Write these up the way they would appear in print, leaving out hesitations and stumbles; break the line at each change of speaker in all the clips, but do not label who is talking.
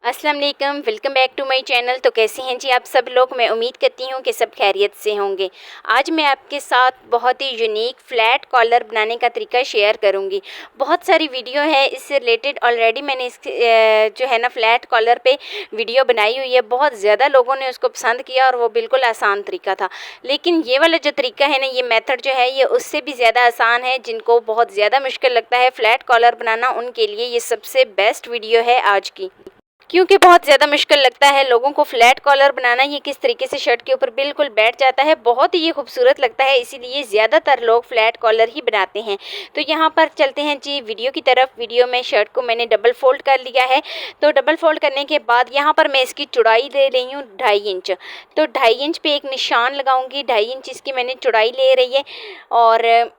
अस्सलाम वालेकुम, welcome back to my channel. तो कैसे हैं जी आप सब लोग। मैं उम्मीद करती हूँ कि सब खैरियत से होंगे। आज मैं आपके साथ बहुत ही यूनिक फ्लैट कॉलर बनाने का तरीका शेयर करूँगी। बहुत सारी वीडियो है इससे रिलेटेड, ऑलरेडी मैंने इस जो है ना फ्लैट कॉलर पे वीडियो बनाई हुई है। बहुत ज़्यादा लोगों ने उसको पसंद किया और वो बिल्कुल आसान तरीका था। लेकिन ये वाला जो तरीका है ना, ये मेथड जो है ये उससे भी ज़्यादा आसान है। जिनको बहुत ज़्यादा मुश्किल लगता है फ्लैट कॉलर बनाना, उनके लिए ये सबसे बेस्ट वीडियो है आज की। क्योंकि बहुत ज़्यादा मुश्किल लगता है लोगों को फ्लैट कॉलर बनाना। ये किस तरीके से शर्ट के ऊपर बिल्कुल बैठ जाता है, बहुत ही ये खूबसूरत लगता है, इसीलिए ज़्यादातर लोग फ्लैट कॉलर ही बनाते हैं। तो यहाँ पर चलते हैं जी वीडियो की तरफ। वीडियो में शर्ट को मैंने डबल फोल्ड कर लिया है। तो डबल फोल्ड करने के बाद यहाँ पर मैं इसकी चौड़ाई ले रही हूँ 2.5 इंच। तो 2.5 इंच पे एक निशान लगाऊंगी। 2.5 इंच इसकी मैंने चौड़ाई ले रही है और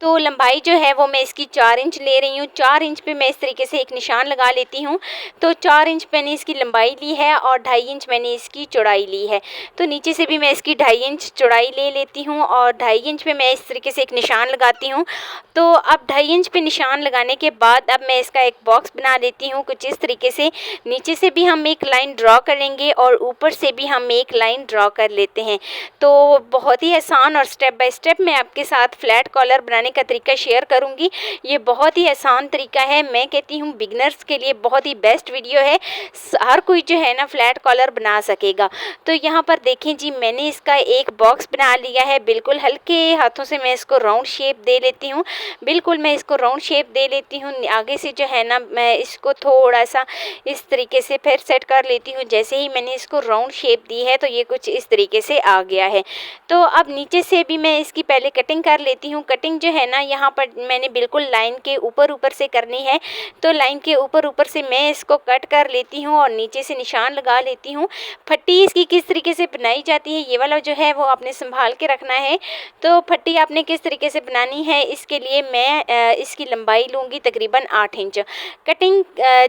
तो लंबाई जो है वो मैं इसकी 4 इंच ले रही हूँ। 4 इंच पे मैं इस तरीके से एक निशान लगा लेती हूँ। तो 4 इंच मैंने इसकी लंबाई ली है और 2.5 इंच मैंने इसकी चौड़ाई ली है। तो नीचे से भी मैं इसकी 2.5 इंच चौड़ाई ले लेती हूँ और 2.5 इंच पे मैं इस तरीके से एक निशान लगाती हूँ। तो अब 2.5 इंच पे निशान लगाने के बाद अब मैं इसका एक बॉक्स बना लेती हूँ कुछ इस तरीके से। नीचे से भी हम एक लाइन ड्रॉ करेंगे और ऊपर से भी हम एक लाइन ड्रॉ कर लेते हैं। तो बहुत ही आसान और स्टेप बाय स्टेप मैं आपके साथ फ्लैट कॉलर बनाने का तरीका शेयर करूंगी। ये बहुत ही आसान तरीका है। मैं कहती हूँ बिगिनर्स के लिए बहुत ही बेस्ट वीडियो है। हर कोई जो है ना फ्लैट कॉलर बना सकेगा। तो यहाँ पर देखें जी, मैंने इसका एक बॉक्स बना लिया है। बिल्कुल हल्के हाथों से मैं इसको राउंड शेप दे लेती हूँ। बिल्कुल मैं इसको राउंड शेप दे लेती हूँ। आगे से जो है ना मैं इसको थोड़ा सा इस तरीके से फिर सेट कर लेती हूँ। जैसे ही मैंने इसको राउंड शेप दी है तो ये कुछ इस तरीके से आ गया है। तो अब नीचे से भी मैं इसकी पहले कटिंग कर लेती हूँ। कटिंग जो है ना यहाँ पर मैंने बिल्कुल लाइन के ऊपर ऊपर से करनी है। तो लाइन के ऊपर ऊपर से मैं इसको कट कर लेती हूँ और नीचे से निशान लगा लेती हूँ। फट्टी इसकी किस तरीके से बनाई जाती है ये वाला जो है वो आपने संभाल के रखना है। तो फट्टी आपने किस तरीके से बनानी है, इसके लिए मैं इसकी लंबाई लूँगी तकरीबन 8 इंच। कटिंग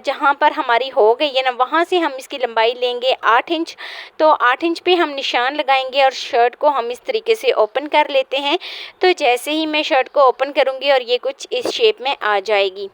जहाँ पर हमारी हो गई है ना, वहाँ से हम इसकी लंबाई लेंगे 8 इंच। तो 8 इंच पे हम निशान लगाएंगे और शर्ट को हम इस तरीके से ओपन कर लेते हैं। तो जैसे ही मैं शर्ट को ओपन करूँगी और ये कुछ इस शेप में आ जाएगी।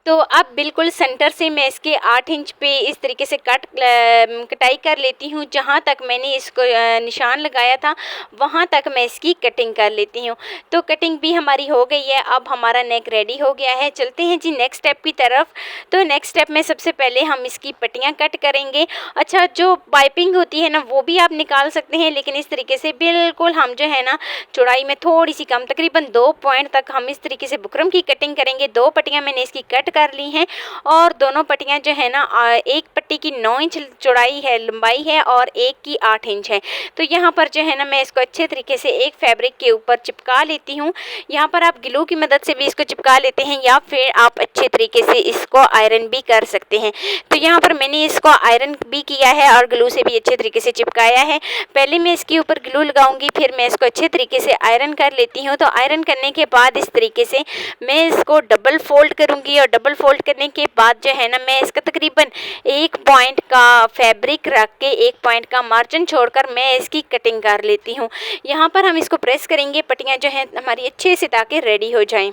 तो अब बिल्कुल सेंटर से मैं इसके 8 इंच पे इस तरीके से कटाई कर लेती हूँ। जहाँ तक मैंने इसको निशान लगाया था वहाँ तक मैं इसकी कटिंग कर लेती हूँ। तो कटिंग भी हमारी हो गई है। अब हमारा नेक रेडी हो गया है। चलते हैं जी नेक्स्ट स्टेप की तरफ। तो नेक्स्ट स्टेप में सबसे पहले हम इसकी पट्टियाँ कट करेंगे। अच्छा, जो पाइपिंग होती है ना वो भी आप निकाल सकते हैं, लेकिन इस तरीके से बिल्कुल हम जो है ना चौड़ाई में थोड़ी सी कम, तकरीबन 2 पॉइंट तक हम इस तरीके से बुकरम की कटिंग करेंगे। 2 पट्टियाँ मैंने इसकी कट कर ली हैं और दोनों पट्टियाँ जो है ना एक पट्टी की 9 इंच चौड़ाई है, लंबाई है, और एक की 8 इंच है। तो यहाँ पर जो है ना मैं इसको अच्छे तरीके से एक फैब्रिक के ऊपर चिपका लेती हूँ। यहाँ पर आप ग्लू की मदद से भी इसको चिपका लेते हैं या फिर आप अच्छे तरीके से इसको आयरन भी कर सकते हैं। तो यहाँ पर मैंने इसको आयरन भी किया है और ग्लू से भी अच्छे तरीके से चिपकाया है। पहले मैं इसके ऊपर ग्लू लगाऊंगी, फिर मैं इसको अच्छे तरीके से आयरन कर लेती हूँ। तो आयरन करने के बाद इस तरीके से मैं इसको डबल फोल्ड करूँगी और डबल फोल्ड करने के बाद जो है ना मैं इसका तकरीबन 1 पॉइंट का फैब्रिक रख के 1 पॉइंट का मार्जिन छोड़कर मैं इसकी कटिंग कर लेती हूँ। यहाँ पर हम इसको प्रेस करेंगे, पट्टियाँ जो हैं हमारी अच्छे से ताकि रेडी हो जाएं।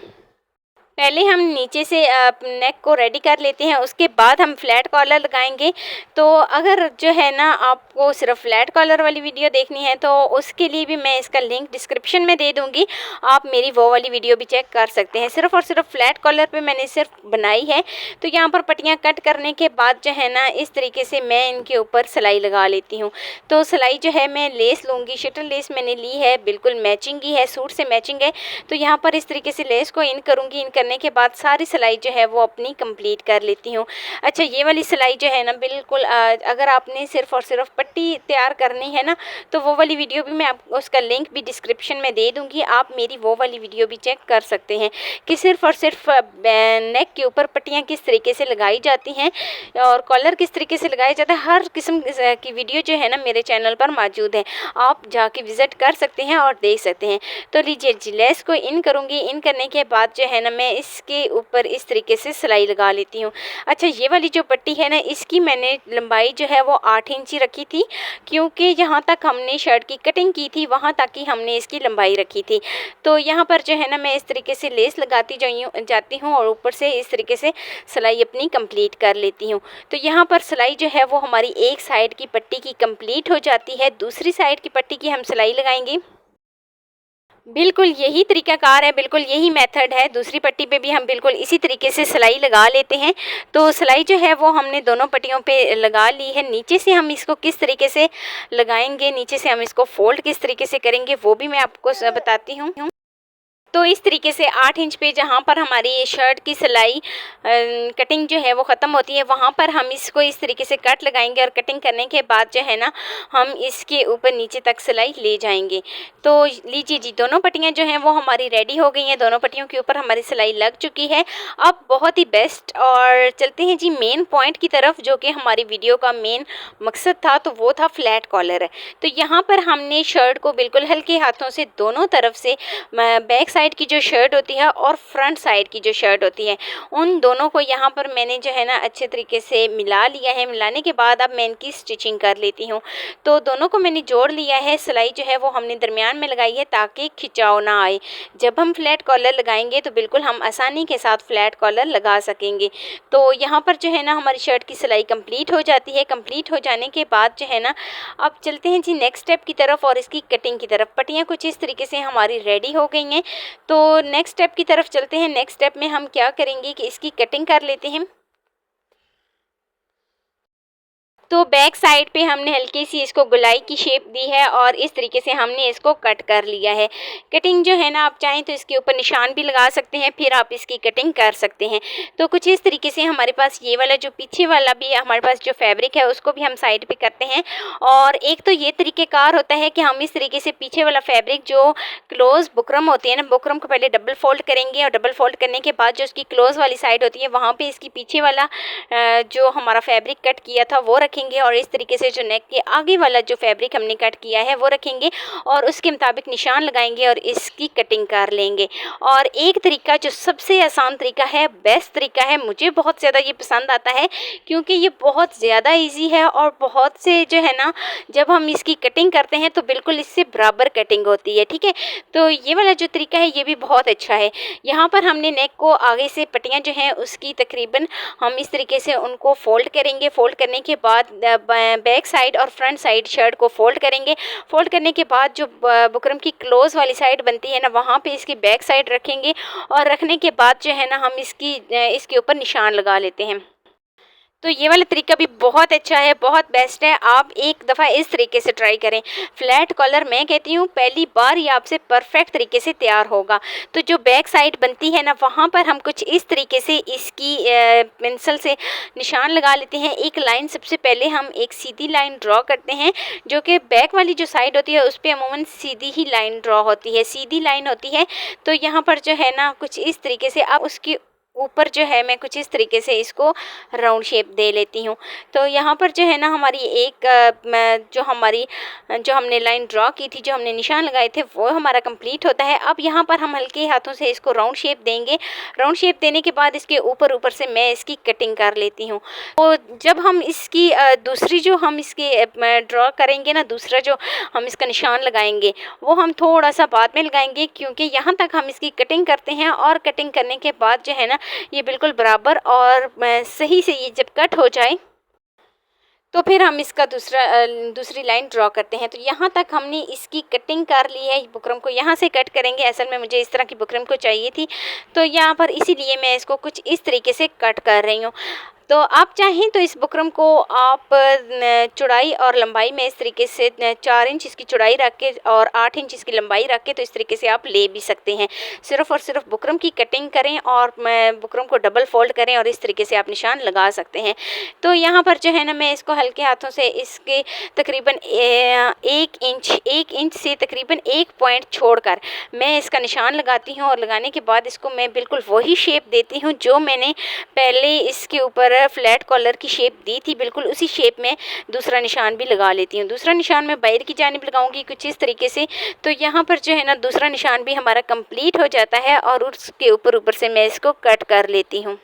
पहले हम नीचे से नेक को रेडी कर लेते हैं, उसके बाद हम फ्लैट कॉलर लगाएंगे। तो अगर जो है ना आपको सिर्फ फ्लैट कॉलर वाली वीडियो देखनी है तो उसके लिए भी मैं इसका लिंक डिस्क्रिप्शन में दे दूंगी, आप मेरी वो वाली वीडियो भी चेक कर सकते हैं। सिर्फ और सिर्फ फ्लैट कॉलर पे मैंने सिर्फ बनाई है। तो यहाँ पर पट्टियाँ कट करने के बाद जो है ना इस तरीके से मैं इनके ऊपर सिलाई लगा लेती हूँ। तो सिलाई जो है मैं लेस लूँगी, शटल लेस मैंने ली है, बिल्कुल मैचिंग ही है, सूट से मैचिंग है। तो यहाँ पर इस तरीके से लेस को इन करूँगी। इन करने के बाद सारी सिलाई जो है वो अपनी कंप्लीट कर लेती हूँ। अच्छा, ये वाली सिलाई जो है ना बिल्कुल अगर आपने सिर्फ और सिर्फ पट्टी तैयार करनी है ना तो वो वाली वीडियो भी मैं आपको उसका लिंक भी डिस्क्रिप्शन में दे दूँगी, आप मेरी वो वाली वीडियो भी चेक कर सकते हैं कि सिर्फ और सिर्फ नेक के ऊपर पट्टियाँ किस तरीके से लगाई जाती हैं और कॉलर किस तरीके से लगाया जाता है। हर किस्म की वीडियो जो है ना मेरे चैनल पर मौजूद है, आप जाके विज़िट कर सकते हैं और देख सकते हैं। तो लीजिए जी, लेस को इन करूँगी। इन करने के बाद जो है ना मैं इसके ऊपर इस तरीके से सिलाई लगा लेती हूँ। अच्छा, ये वाली जो पट्टी है ना, इसकी मैंने लंबाई जो है वो 8 इंच ही रखी थी, क्योंकि जहाँ तक हमने शर्ट की कटिंग की थी वहाँ तक ही हमने इसकी लंबाई रखी थी। तो यहाँ पर जो है ना मैं इस तरीके से लेस लगाती जाती हूँ और ऊपर से इस तरीके से सिलाई अपनी कंप्लीट कर लेती हूँ। तो यहाँ पर सिलाई जो है वो हमारी एक साइड की पट्टी की कंप्लीट हो जाती है। दूसरी साइड की पट्टी की हम सिलाई लगाएंगे। बिल्कुल यही तरीकाकार है, बिल्कुल यही मेथड है। दूसरी पट्टी पे भी हम बिल्कुल इसी तरीके से सिलाई लगा लेते हैं। तो सिलाई जो है वो हमने दोनों पट्टियों पे लगा ली है। नीचे से हम इसको किस तरीके से लगाएंगे, नीचे से हम इसको फोल्ड किस तरीके से करेंगे, वो भी मैं आपको बताती हूँ। तो इस तरीके से 8 इंच पे जहाँ पर हमारी शर्ट की सिलाई कटिंग जो है वो ख़त्म होती है, वहाँ पर हम इसको इस तरीके से कट लगाएंगे और कटिंग करने के बाद जो है ना हम इसके ऊपर नीचे तक सिलाई ले जाएंगे। तो लीजिए जी, दोनों पट्टियाँ जो हैं वो हमारी रेडी हो गई हैं। दोनों पट्टियों के ऊपर हमारी सिलाई लग चुकी है। अब बहुत ही बेस्ट और चलते हैं जी मेन पॉइंट की तरफ, जो कि हमारी वीडियो का मेन मकसद था, तो वो था फ्लैट कॉलर। तो यहाँ पर हमने शर्ट को बिल्कुल हल्के हाथों से दोनों तरफ से बैक साइड की जो शर्ट होती है और फ्रंट साइड की जो शर्ट होती है, उन दोनों को यहाँ पर मैंने जो है ना अच्छे तरीके से मिला लिया है। मिलाने के बाद अब मैं इनकी स्टिचिंग कर लेती हूँ। तो दोनों को मैंने जोड़ लिया है। सिलाई जो है वो हमने दरमियान में लगाई है ताकि खिंचाव ना आए। जब हम फ्लैट कॉलर लगाएंगे तो बिल्कुल हम आसानी के साथ फ्लैट कॉलर लगा सकेंगे। तो यहाँ पर जो है ना हमारी शर्ट की सिलाई कंप्लीट हो जाती है। कंप्लीट हो जाने के बाद जो है ना अब चलते हैं जी नेक्स्ट स्टेप की तरफ और इसकी कटिंग की तरफ। पट्टियाँ कुछ इस तरीके से हमारी रेडी हो गई हैं। तो नेक्स्ट स्टेप की तरफ चलते हैं। नेक्स्ट स्टेप में हम क्या करेंगे कि इसकी कटिंग कर लेते हैं। तो बैक साइड पे हमने हल्की सी इसको गोलाई की शेप दी है और इस तरीके से हमने इसको कट कर लिया है। कटिंग जो है ना आप चाहें तो इसके ऊपर निशान भी लगा सकते हैं, फिर आप इसकी कटिंग कर सकते हैं। तो कुछ इस तरीके से हमारे पास ये वाला जो पीछे वाला भी है, हमारे पास जो फैब्रिक है उसको भी हम साइड पे करते हैं। और एक तो ये तरीक़ेकार होता है कि हम इस तरीके से पीछे वाला फैब्रिक जो क्लोज बुकरम होती है ना, बुकरम को पहले डबल फोल्ड करेंगे और डबल फोल्ड करने के बाद जो उसकी क्लोज वाली साइड होती है वहाँ पर इसकी पीछे वाला जो हमारा फैब्रिक कट किया था वो रखेंगे और इस तरीके से जो नेक के आगे वाला जो फैब्रिक हमने कट किया है वो रखेंगे और उसके मुताबिक निशान लगाएंगे और इसकी कटिंग कर लेंगे। और एक तरीका जो सबसे आसान तरीका है, बेस्ट तरीका है, मुझे बहुत ज़्यादा ये पसंद आता है क्योंकि ये बहुत ज़्यादा इजी है और बहुत से जो है ना जब हम इसकी कटिंग करते हैं तो बिल्कुल इससे बराबर कटिंग होती है। ठीक है, तो ये वाला जो तरीका है ये भी बहुत अच्छा है। यहाँ पर हमने नेक को आगे से पट्टियाँ जो हैं उसकी तकरीबन हम इस तरीके से उनको फोल्ड करेंगे। फोल्ड करने के बाद बैक साइड और फ्रंट साइड शर्ट को फोल्ड करेंगे। फोल्ड करने के बाद जो बुकरम की क्लोज वाली साइड बनती है ना वहाँ पे इसकी बैक साइड रखेंगे और रखने के बाद जो है ना हम इसके ऊपर निशान लगा लेते हैं। तो ये वाला तरीका भी बहुत अच्छा है, बहुत बेस्ट है। आप एक दफ़ा इस तरीके से ट्राई करें। फ्लैट कॉलर मैं कहती हूँ पहली बार ही आपसे परफेक्ट तरीके से तैयार होगा। तो जो बैक साइड बनती है ना वहाँ पर हम कुछ इस तरीके से इसकी पेंसिल से निशान लगा लेते हैं। एक लाइन सबसे पहले हम एक सीधी लाइन ड्रॉ करते हैं, जो कि बैक वाली जो साइड होती है उस पर अमूमन सीधी ही लाइन ड्रॉ होती है, सीधी लाइन होती है। तो यहाँ पर जो है ना कुछ इस तरीके से आप उसकी ऊपर जो है मैं कुछ इस तरीके से इसको राउंड शेप दे लेती हूँ। तो यहाँ पर जो है ना हमारी जो हमने लाइन ड्रॉ की थी, जो हमने निशान लगाए थे, वो हमारा कंप्लीट होता है। अब यहाँ पर हम हल्के हाथों से इसको राउंड शेप देंगे। राउंड शेप देने के बाद इसके ऊपर से मैं इसकी कटिंग कर लेती हूँ। तो जब हम इसकी दूसरी जो हम इसके ड्रॉ करेंगे ना, दूसरा जो हम इसका निशान लगाएंगे वो हम थोड़ा सा बाद में लगाएंगे, क्योंकि यहाँ तक हम इसकी कटिंग करते हैं और कटिंग करने के बाद जो है ना ये बिल्कुल बराबर और सही से ये जब कट हो जाए तो फिर हम इसका दूसरी लाइन ड्रॉ करते हैं। तो यहाँ तक हमने इसकी कटिंग कर ली है। बुकरम को यहाँ से कट करेंगे। असल में मुझे इस तरह की बुकरम को चाहिए थी, तो यहाँ पर इसीलिए मैं इसको कुछ इस तरीके से कट कर रही हूँ। तो आप चाहें तो इस बुकरम को आप चौड़ाई और लंबाई में इस तरीके से 4 इंच इसकी चौड़ाई रख के और 8 इंच इसकी लंबाई रख के तो इस तरीके से आप ले भी सकते हैं। सिर्फ़ और सिर्फ बुकरम की कटिंग करें और बुकरम को डबल फोल्ड करें और इस तरीके से आप निशान लगा सकते हैं। तो यहाँ पर जो है ना मैं इसको हल्के हाथों से इसके तकरीबन 1 इंच से तकरीबन 1 पॉइंट छोड़कर मैं इसका निशान लगाती हूँ और लगाने के बाद इसको मैं बिल्कुल वही शेप देती हूँ जो मैंने पहले इसके ऊपर फ्लैट कॉलर की शेप दी थी बिल्कुल उसी शेप में दूसरा निशान भी लगा लेती हूँ। दूसरा निशान मैं बाहर की जानिब लगाऊंगी कुछ इस तरीके से। तो यहाँ पर जो है ना दूसरा निशान भी हमारा कंप्लीट हो जाता है और उसके ऊपर से मैं इसको कट कर लेती हूँ।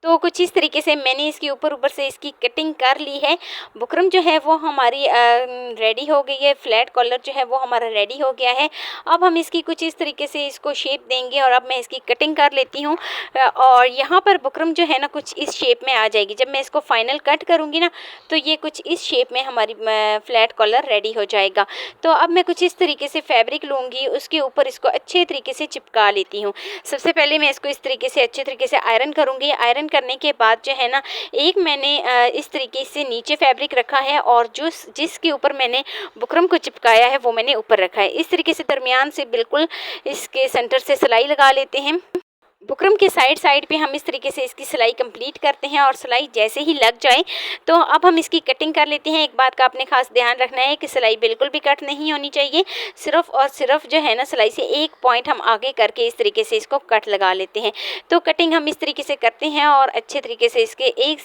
तो कुछ इस तरीके से मैंने इसके ऊपर से इसकी कटिंग कर ली है। बुकरम जो है वो हमारी रेडी हो गई है, फ्लैट कॉलर जो है वो हमारा रेडी हो गया है। अब हम इसकी कुछ इस तरीके से इसको शेप देंगे और अब मैं इसकी कटिंग कर लेती हूँ। और यहाँ पर बुकरम जो है ना कुछ इस शेप में आ जाएगी। जब मैं इसको फाइनल कट करूँगी ना तो ये कुछ इस शेप में हमारी फ्लैट कॉलर रेडी हो जाएगा। तो अब मैं कुछ इस तरीके से फैब्रिक लूँगी, उसके ऊपर इसको अच्छे तरीके से चिपका लेती हूँ। सबसे पहले मैं इसको इस तरीके से अच्छे तरीके से आयरन करूँगी। आयरन करने के बाद जो है ना एक मैंने इस तरीके से नीचे फैब्रिक रखा है और जिसके ऊपर मैंने बुकरम को चिपकाया है वो मैंने ऊपर रखा है। इस तरीके से दरमियान से बिल्कुल इसके सेंटर से सिलाई लगा लेते हैं। बुकरम के साइड पे हम इस तरीके से इसकी सिलाई कंप्लीट करते हैं और सिलाई जैसे ही लग जाए तो अब हम इसकी कटिंग कर लेते हैं। एक बात का आपने खास ध्यान रखना है कि सिलाई बिल्कुल भी कट नहीं होनी चाहिए, सिर्फ और सिर्फ जो है ना सिलाई से एक पॉइंट हम आगे करके इस तरीके से इसको कट लगा लेते हैं। तो कटिंग हम इस तरीके से करते हैं और अच्छे तरीके से इसके एक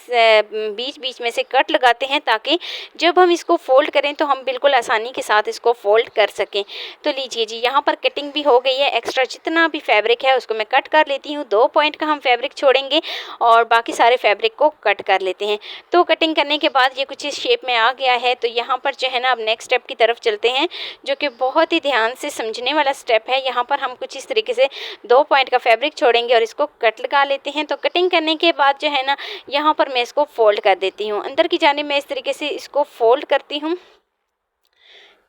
बीच में से कट लगाते हैं ताकि जब हम इसको फोल्ड करें तो हम बिल्कुल आसानी के साथ इसको फोल्ड कर सकें। तो लीजिए जी, यहाँ पर कटिंग भी हो गई है। एक्स्ट्रा जितना भी फैब्रिक है उसको मैं कट कर लेती हूँ। 2 पॉइंट का हम फैब्रिक छोड़ेंगे और बाकी सारे फैब्रिक को कट कर लेते हैं। तो कटिंग करने के बाद ये कुछ इस शेप में आ गया है। तो यहाँ पर जो है ना अब नेक्स्ट स्टेप की तरफ चलते हैं जो कि बहुत ही ध्यान से समझने वाला स्टेप है। यहाँ पर हम कुछ इस तरीके से 2 पॉइंट का फैब्रिक छोड़ेंगे और इसको कट लगा लेते हैं। तो कटिंग करने के बाद जो है ना यहाँ पर मैं इसको फोल्ड कर देती हूँ। अंदर की जानिब मैं इस तरीके से इसको फोल्ड करती हूँ।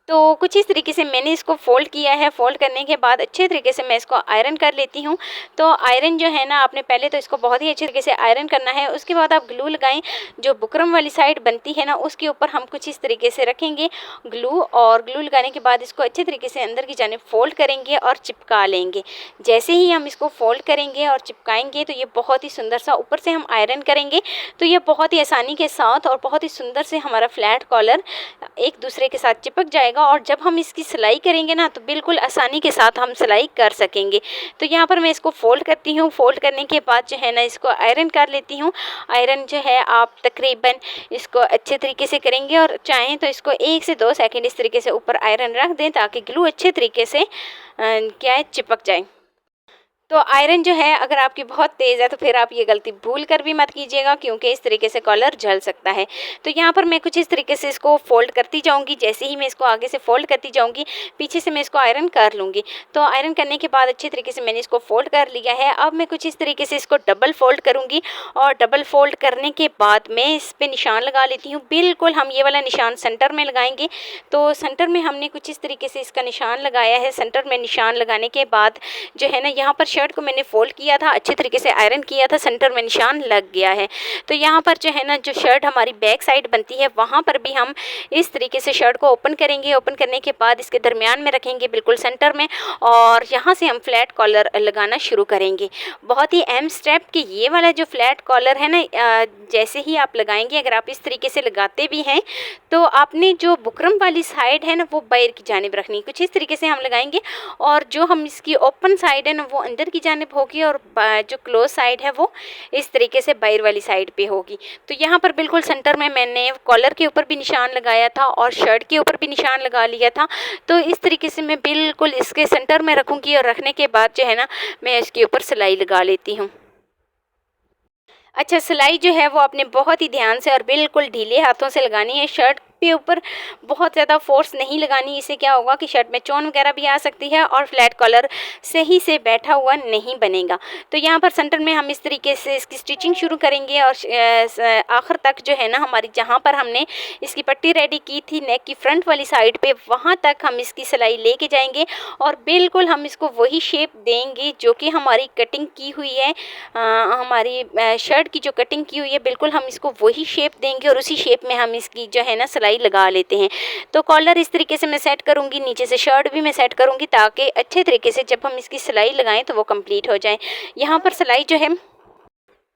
तो कुछ इस तरीके से मैंने इसको फोल्ड किया है। फोल्ड करने के बाद अच्छे तरीके से मैं इसको आयरन कर लेती हूँ। तो आयरन जो है ना आपने पहले तो इसको बहुत ही अच्छे तरीके से आयरन करना है। उसके बाद आप ग्लू लगाएं। जो बुकरम वाली साइड बनती है ना उसके ऊपर हम कुछ इस तरीके से रखेंगे ग्लू, और ग्लू लगाने के बाद इसको अच्छे तरीके से अंदर की जानिब फोल्ड करेंगे और चिपका लेंगे। जैसे ही हम इसको फोल्ड करेंगे और चिपकाएंगे तो ये बहुत ही सुंदर सा, ऊपर से हम आयरन करेंगे तो ये बहुत ही आसानी के साथ और बहुत ही सुंदर से हमारा फ्लैट कॉलर एक दूसरे के साथ चिपक जाएगा। और जब हम इसकी सिलाई करेंगे ना तो बिल्कुल आसानी के साथ हम सिलाई कर सकेंगे। तो यहाँ पर मैं इसको फोल्ड करती हूँ। फोल्ड करने के बाद जो है ना इसको आयरन कर लेती हूँ। आयरन जो है आप तकरीबन इसको अच्छे तरीके से करेंगे और चाहें तो इसको 1 से 2 सेकंड इस तरीके से ऊपर आयरन रख दें ताकि ग्लू अच्छे तरीके से क्या है चिपक जाए। तो आयरन जो है अगर आपकी बहुत तेज़ है तो फिर आप ये गलती भूल कर भी मत कीजिएगा क्योंकि इस तरीके से कॉलर जल सकता है। तो यहाँ पर मैं कुछ इस तरीके से इसको फोल्ड करती जाऊँगी। जैसे ही मैं इसको आगे से फोल्ड करती जाऊँगी पीछे से मैं इसको आयरन कर लूँगी। तो आयरन करने के बाद अच्छे तरीके से मैंने इसको फोल्ड कर लिया है। अब मैं कुछ इस तरीके से इसको डबल फोल्ड करूँगी और डबल फोल्ड करने के बाद मैं इस पर निशान लगा लेती हूँ। बिल्कुल हम ये वाला निशान सेंटर में लगाएंगे। तो सेंटर में हमने कुछ इस तरीके से इसका निशान लगाया है। सेंटर में निशान लगाने के बाद जो है ना यहाँ पर शर्ट को मैंने फोल्ड किया था, अच्छे तरीके से आयरन किया था, सेंटर में निशान लग गया है। तो यहाँ पर जो है ना जो शर्ट हमारी बैक साइड बनती है वहाँ पर भी हम इस तरीके से शर्ट को ओपन करेंगे। ओपन करने के बाद इसके दरमियान में रखेंगे बिल्कुल सेंटर में और यहाँ से हम फ्लैट कॉलर लगाना शुरू करेंगे। बहुत ही अहम स्टेप कि ये वाला जो फ्लैट कॉलर है ना जैसे ही आप लगाएंगे, अगर आप इस तरीके से लगाते भी हैं तो आपने जो बुकरम वाली साइड है ना वो बाहर की जानिब रखनी। कुछ इस तरीके से हम लगाएंगे और जो हम इसकी ओपन साइड है ना वो अंदर की जानिब होगी और जो क्लोज साइड है वो इस तरीके से बाहर वाली साइड पे होगी। तो यहाँ पर बिल्कुल सेंटर में मैंने कॉलर के ऊपर भी निशान लगाया था और शर्ट के ऊपर भी निशान लगा लिया था। तो इस तरीके से मैं बिल्कुल इसके सेंटर में रखूँगी और रखने के बाद जो है ना मैं इसके ऊपर सिलाई लगा लेती हूँ। अच्छा, सिलाई जो है वो आपने बहुत ही ध्यान से और बिल्कुल ढीले हाथों से लगानी है। शर्ट पे ऊपर बहुत ज़्यादा फोर्स नहीं लगानी। इससे क्या होगा कि शर्ट में चोन वगैरह भी आ सकती है और फ्लैट कॉलर सही से बैठा हुआ नहीं बनेगा। तो यहाँ पर सेंटर में हम इस तरीके से इसकी स्टिचिंग शुरू करेंगे और आखिर तक जो है ना हमारी जहाँ पर हमने इसकी पट्टी रेडी की थी नेक की फ्रंट वाली साइड पे, वहाँ तक हम इसकी सिलाई लेके जाएंगे और बिल्कुल हम इसको वही शेप देंगे जो कि हमारी कटिंग की हुई है। हमारी शर्ट की जो कटिंग की हुई है बिल्कुल हम इसको वही शेप देंगे और उसी शेप में हम इसकी जो है ना सिलाई लगा लेते हैं। तो कॉलर इस तरीके से मैं सेट करूंगी, नीचे से शर्ट भी मैं सेट करूंगी ताकि अच्छे तरीके से जब हम इसकी सिलाई लगाएं तो वो कंप्लीट हो जाए। यहाँ पर सिलाई जो है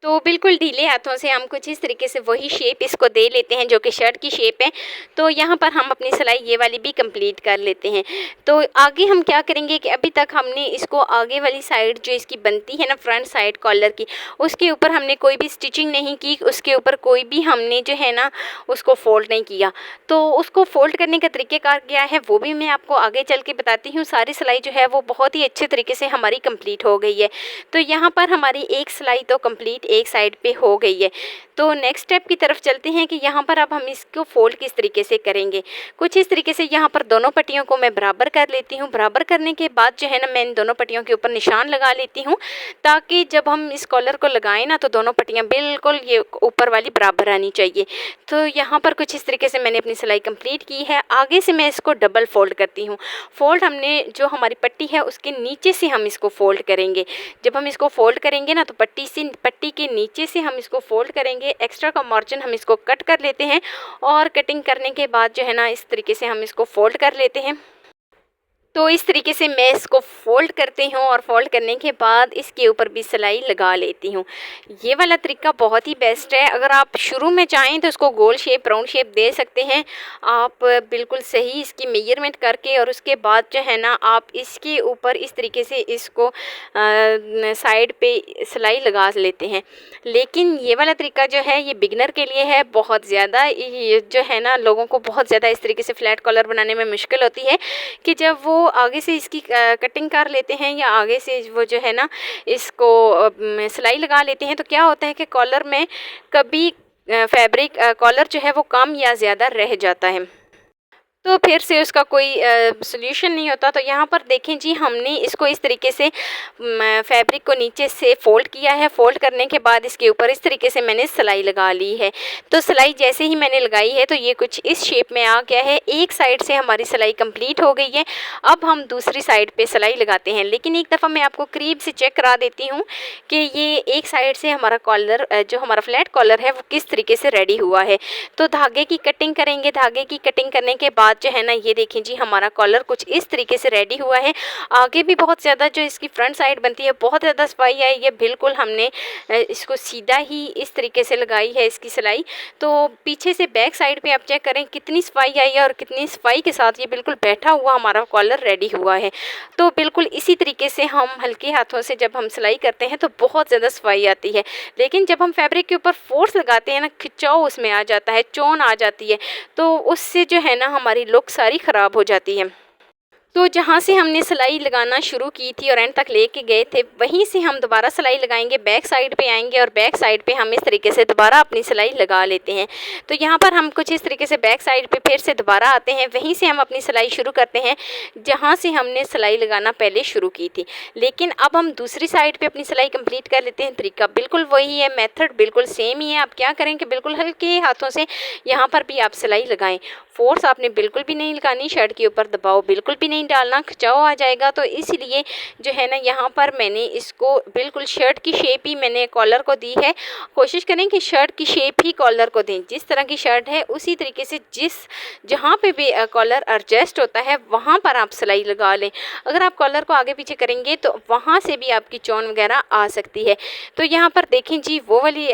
तो बिल्कुल ढीले हाथों से हम कुछ इस तरीके से वही शेप इसको दे लेते हैं जो कि शर्ट की शेप है। तो यहाँ पर हम अपनी सिलाई ये वाली भी कंप्लीट कर लेते हैं। तो आगे हम क्या करेंगे कि अभी तक हमने इसको आगे वाली साइड जो इसकी बनती है ना फ्रंट साइड कॉलर की, उसके ऊपर हमने कोई भी स्टिचिंग नहीं की, उसके ऊपर कोई भी हमने जो है ना उसको फोल्ड नहीं किया। तो उसको फोल्ड करने का तरीक़ेकार क्या है वो भी मैं आपको आगे चल के बताती हूँ। सारी सिलाई जो है वो बहुत ही अच्छे तरीके से हमारी कंप्लीट हो गई है। तो यहाँ पर हमारी एक सिलाई तो कंप्लीट एक साइड पे हो गई है। तो नेक्स्ट स्टेप की तरफ चलते हैं कि यहाँ पर अब हम इसको फोल्ड किस तरीके से करेंगे। कुछ इस तरीके से यहाँ पर दोनों पट्टियों को मैं बराबर कर लेती हूँ। बराबर करने के बाद जो है ना मैं इन दोनों पट्टियों के ऊपर निशान लगा लेती हूँ, ताकि जब हम इस कॉलर को लगाएं ना तो दोनों पट्टियाँ बिल्कुल ये ऊपर वाली बराबर आनी चाहिए। तो यहाँ पर कुछ इस तरीके से मैंने अपनी सिलाई कंप्लीट की है। आगे से मैं इसको डबल फोल्ड करती हूँ। फोल्ड हमने जो हमारी पट्टी है उसके नीचे से हम इसको फोल्ड करेंगे। जब हम इसको फोल्ड करेंगे ना तो पट्टी के नीचे से हम इसको फोल्ड करेंगे। एक्स्ट्रा का मार्जिन हम इसको कट कर लेते हैं और कटिंग करने के बाद जो है ना इस तरीके से हम इसको फोल्ड कर लेते हैं। तो इस तरीके से मैं इसको फ़ोल्ड करती हूँ और फ़ोल्ड करने के बाद इसके ऊपर भी सिलाई लगा लेती हूँ। ये वाला तरीका बहुत ही बेस्ट है। अगर आप शुरू में चाहें तो इसको गोल शेप राउंड शेप दे सकते हैं आप, बिल्कुल सही इसकी मेजरमेंट करके, और उसके बाद जो है ना आप इसके ऊपर इस तरीके से इसको साइड पे सिलाई लगा लेते हैं। लेकिन ये वाला तरीका जो है ये बिगनर के लिए है। बहुत ज़्यादा ये जो है ना लोगों को बहुत ज़्यादा इस तरीके से फ्लैट कॉलर बनाने में मुश्किल होती है कि जब वो आगे से इसकी कटिंग कर लेते हैं या आगे से वो जो है ना इसको सिलाई लगा लेते हैं, तो क्या होता है कि कॉलर में कभी फैब्रिक कॉलर जो है वो कम या ज़्यादा रह जाता है, तो फिर से उसका कोई सॉल्यूशन नहीं होता। तो यहाँ पर देखें जी, हमने इसको इस तरीके से फैब्रिक को नीचे से फ़ोल्ड किया है। फ़ोल्ड करने के बाद इसके ऊपर इस तरीके से मैंने सिलाई लगा ली है। तो सिलाई जैसे ही मैंने लगाई है तो ये कुछ इस शेप में आ गया है। एक साइड से हमारी सिलाई कंप्लीट हो गई है। अब हम दूसरी साइड पे सिलाई लगाते हैं। लेकिन एक दफ़ा मैं आपको करीब से चेक करा देती हूँ कि ये एक साइड से हमारा कॉलर जो हमारा फ्लैट कॉलर है वो किस तरीके से रेडी हुआ है। तो धागे की कटिंग करेंगे। धागे की कटिंग करने के बाद जो है ना ये देखें जी, हमारा कॉलर कुछ इस तरीके से रेडी हुआ है। आगे भी बहुत ज़्यादा जो इसकी फ्रंट साइड बनती है बहुत ज़्यादा सफाई आई है। बिल्कुल हमने इसको सीधा ही इस तरीके से लगाई है इसकी सिलाई। तो पीछे से बैक साइड पे आप चेक करें कितनी सफाई आई है और कितनी सफाई के साथ ये बिल्कुल बैठा हुआ हमारा कॉलर रेडी हुआ है। तो बिल्कुल इसी तरीके से हम हल्के हाथों से जब हम सिलाई करते हैं तो बहुत ज़्यादा सफाई आती है। लेकिन जब हम फैब्रिक के ऊपर फोर्स लगाते हैं ना, खिंचाव उसमें आ जाता है, चोन आ जाती है, तो उससे जो है ना हमारी लुक सारी ख़राब हो जाती है। तो जहाँ से हमने सिलाई लगाना शुरू की थी और एंड तक लेके गए थे, वहीं से हम दोबारा सिलाई लगाएंगे। बैक साइड पे आएंगे और बैक साइड पे हम इस तरीके से दोबारा अपनी सिलाई लगा लेते हैं। तो यहाँ पर हम कुछ इस तरीके से बैक साइड पे फिर से दोबारा आते हैं। वहीं से हम अपनी सिलाई शुरू करते हैं जहाँ से हमने सिलाई लगाना पहले शुरू की थी। लेकिन अब हम दूसरी साइड पर अपनी सिलाई कंप्लीट कर लेते हैं। तरीका बिल्कुल वही है, मेथड बिल्कुल सेम ही है। आप क्या करें कि बिल्कुल हल्के हाथों से यहाँ पर भी आप सिलाई लगाएं। फोर्स आपने बिल्कुल भी नहीं लगानी, शर्ट के ऊपर दबाव बिल्कुल भी नहीं डालना, खिंचाव आ जाएगा। तो इसलिए जो है ना यहाँ पर मैंने इसको बिल्कुल शर्ट की शेप ही मैंने कॉलर को दी है। कोशिश करें कि शर्ट की शेप ही कॉलर को दें। जिस तरह की शर्ट है उसी तरीके से जहाँ पे भी कॉलर एडजस्ट होता है वहाँ पर आप सिलाई लगा लें। अगर आप कॉलर को आगे पीछे करेंगे तो वहाँ से भी आपकी चोन वगैरह आ सकती है। तो यहाँ पर देखें जी, वो वाली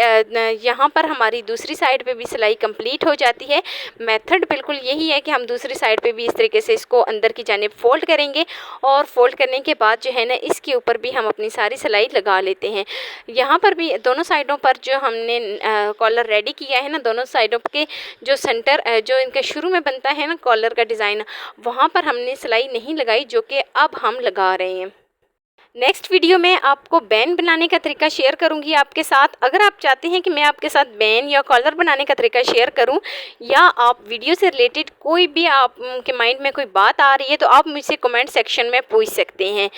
यहाँ पर हमारी दूसरी साइड पे भी सिलाई कंप्लीट हो जाती है। मेथड बिल्कुल यही है कि हम दूसरी साइड पे भी इस तरीके से इसको अंदर की जानिब फोल्ड करेंगे और फोल्ड करने के बाद जो है ना इसके ऊपर भी हम अपनी सारी सिलाई लगा लेते हैं। यहाँ पर भी दोनों साइडों पर जो हमने कॉलर रेडी किया है ना, दोनों साइडों के जो सेंटर जो इनके शुरू में बनता है ना कॉलर का डिज़ाइन, वहाँ पर हमने सिलाई नहीं लगाई, जो कि अब हम लगा रहे हैं। नेक्स्ट वीडियो में आपको बैन बनाने का तरीका शेयर करूंगी आपके साथ। अगर आप चाहते हैं कि मैं आपके साथ बैन या कॉलर बनाने का तरीका शेयर करूं, या आप वीडियो से रिलेटेड कोई भी आपके माइंड में कोई बात आ रही है, तो आप मुझसे कमेंट सेक्शन में पूछ सकते हैं।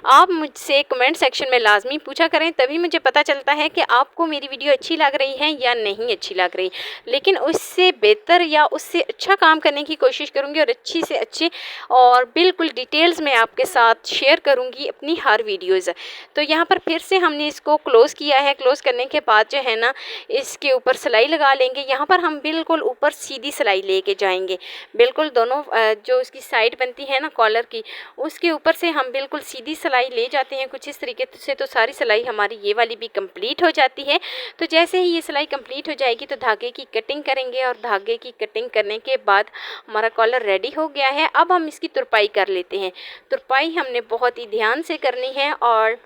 आप मुझसे कमेंट सेक्शन में लाजमी पूछा करें, तभी मुझे पता चलता है कि आपको मेरी वीडियो अच्छी लग रही है या नहीं अच्छी लग रही। लेकिन उससे बेहतर या उससे अच्छा काम करने की कोशिश करूँगी और अच्छी से अच्छी और बिल्कुल डिटेल्स में आपके साथ शेयर करूँगी अपनी हर वीडियो। वीडियोज़। तो यहाँ पर फिर से हमने इसको क्लोज़ किया है। क्लोज़ करने के बाद जो है ना, इसके ऊपर सिलाई लगा लेंगे। यहाँ पर हम बिल्कुल ऊपर सीधी सिलाई लेके जाएंगे, बिल्कुल दोनों जो इसकी साइड बनती है ना कॉलर की, उसके ऊपर से हम बिल्कुल सीधी सिलाई ले जाते हैं कुछ इस तरीके से। तो सारी सिलाई हमारी ये वाली भी कंप्लीट हो जाती है। तो जैसे ही ये सिलाई कंप्लीट हो जाएगी तो धागे की कटिंग करेंगे, और धागे की कटिंग करने के बाद हमारा कॉलर रेडी हो गया है। अब हम इसकी तुरपाई कर लेते हैं। तुरपाई हमने बहुत ही ध्यान से करनी है, और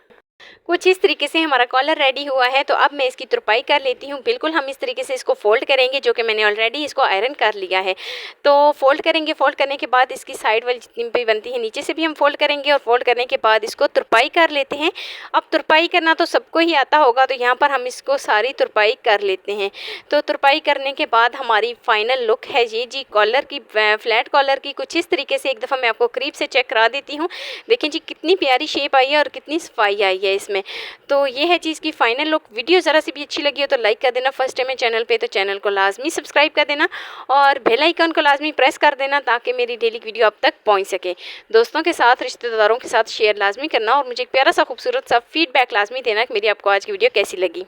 कुछ इस तरीके से हमारा कॉलर रेडी हुआ है। तो अब मैं इसकी तुरपाई कर लेती हूँ। बिल्कुल हम इस तरीके से इसको फोल्ड करेंगे, जो कि मैंने ऑलरेडी इसको आयरन कर लिया है। तो फोल्ड करेंगे, फोल्ड करने के बाद इसकी साइड वाली जितनी भी बनती है नीचे से भी हम फोल्ड करेंगे, और फोल्ड करने के बाद इसको तुरपाई कर लेते हैं। अब तुरपाई करना तो सबको ही आता होगा, तो यहाँ पर हम इसको सारी तुरपाई कर लेते हैं। तो तुरपाई करने के बाद हमारी फाइनल लुक है ये जी कॉलर की, फ्लैट कॉलर की। कुछ इस तरीके से एक दफ़ा मैं आपको करीब से चेक करा देती हूँ। देखिए जी कितनी प्यारी शेप आई है और कितनी सफाई आई है इसमें। तो ये है चीज़ की फाइनल लुक। वीडियो ज़रा सी भी अच्छी लगी हो तो लाइक कर देना। फर्स्ट टाइम है चैनल पे तो चैनल को लाजमी सब्सक्राइब कर देना, और बेल आइकन को लाजमी प्रेस कर देना, ताकि मेरी डेली वीडियो आप तक पहुंच सके। दोस्तों के साथ, रिश्तेदारों के साथ शेयर लाजमी करना, और मुझे एक प्यारा सा खूबसूरत सा फीडबैक लाजमी देना कि मेरी आपको आज की वीडियो कैसी लगी।